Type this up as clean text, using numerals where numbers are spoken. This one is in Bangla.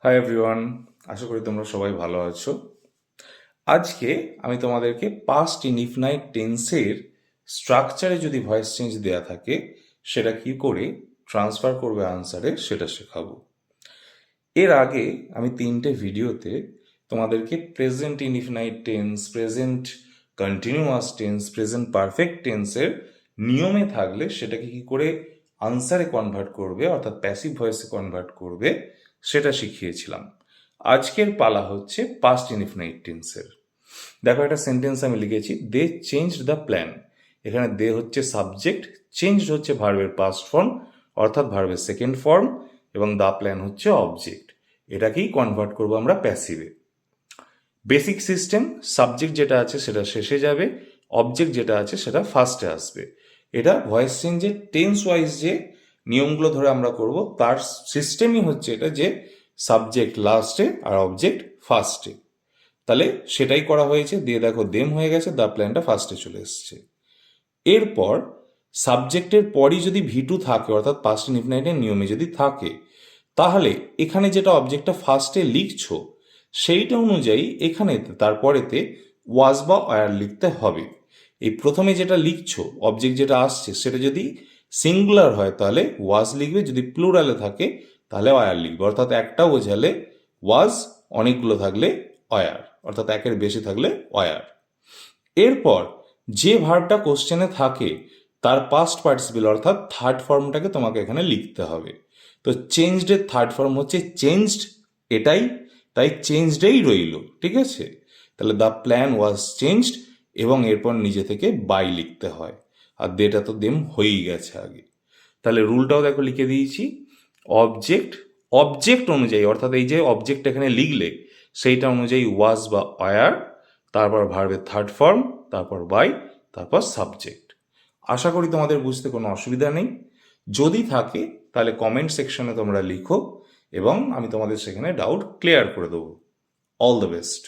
হাই এভরিওয়ান, আশা করি তোমরা সবাই ভালো আছো। আজকে আমি তোমাদেরকে পাস্ট ইনডিফিনাইট টেন্সের স্ট্রাকচারে যদি ভয়েস চেঞ্জ দেয়া থাকে সেটা কি করে ট্রান্সফার করবে আনসারে সেটা শেখাবো। এর আগে আমি 3টে ভিডিওতে তোমাদেরকে present indefinite tense, present continuous tense, present perfect টেন্সের নিয়মে থাকলে সেটাকে কি করে আনসারে কনভার্ট করবে অর্থাৎ প্যাসিভ ভয়েসে কনভার্ট করবে সেটা শিখিয়েছিলাম। আজকের পালা হচ্ছে পাস্ট ইনডিফিনাইট টেন্সের। দেখো, একটা সেন্টেন্স আমি লিখেছি, দে চেঞ্জড দ্য প্ল্যান। এখানে দে হচ্ছে সাবজেক্ট, চেঞ্জড হচ্ছে ভার্বের পাস্ট ফর্ম অর্থাৎ ভার্বের সেকেন্ড ফর্ম, এবং দ্য প্ল্যান হচ্ছে অবজেক্ট। এটাকেই কনভার্ট করবো আমরা প্যাসিভে। বেসিক সিস্টেম, সাবজেক্ট যেটা আছে সেটা শেষে যাবে, অবজেক্ট যেটা আছে সেটা ফার্স্টে আসবে। এটা ভয়েস চেঞ্জের টেন্স ওয়াইজ যে নিয়মগুলো ধরে আমরা করব তার সিস্টেমই হচ্ছে এটা, যে সাবজেক্ট লাস্টে আর অবজেক্ট ফার্স্টে। তাহলে সেটাই করা হয়েছে, দিয়ে দেখো দেম হয়ে গেছে, দ্য প্ল্যানটা ফার্স্টে চলে এসছে। এরপর সাবজেক্টের পরই যদি ভি2 থাকে অর্থাৎ পাস্ট ইনডিফিনাইটের নিয়মে যদি থাকে, তাহলে এখানে যেটা অবজেক্টটা ফার্স্টে লিখছো সেইটা অনুযায়ী এখানে তারপরেতে ওয়াজ বা ওয়ার লিখতে হবে। এই প্রথমে যেটা লিখছো অবজেক্ট যেটা আসছে সেটা যদি সিঙ্গুলার হয় তাহলে ওয়াজ লিখবে, যদি প্লুরালে থাকে তাহলে ওয়ার লিখবে। অর্থাৎ একটা বোঝালে ওয়াজ, অনেকগুলো থাকলে ওয়ার, অর্থাৎ একের বেশি থাকলে ওয়ার। এরপর যে ভার্বটা কোশ্চেনে থাকে তার পাস্ট পার্টিসিপেল অর্থাৎ থার্ড ফর্মটাকে তোমাকে এখানে লিখতে হবে। তো চেঞ্জড এর থার্ড ফর্ম হচ্ছে চেঞ্জড, এটাই, তাই চেঞ্জডেই রইল। ঠিক আছে, তাহলে দ্য প্ল্যান ওয়াজ চেঞ্জড এবং এরপর নিজে থেকে বাই লিখতে হয়, আর দেটা তো দেম হয়েই গেছে আগে। তাহলে রুলটাও দেখো লিখে দিয়েছি, অবজেক্ট অবজেক্ট অনুযায়ী অর্থাৎ এই যে অবজেক্ট এখানে লিখলে সেইটা অনুযায়ী ওয়াজ বা ওয়ার, তারপর ভার্বের থার্ড ফর্ম, তারপর বাই, তারপর সাবজেক্ট। আশা করি তোমাদের বুঝতে কোনো অসুবিধা নেই। যদি থাকে তাহলে কমেন্ট সেকশনে তোমরা লিখো এবং আমি তোমাদের সেখানে ডাউট ক্লিয়ার করে দেবো। All the best.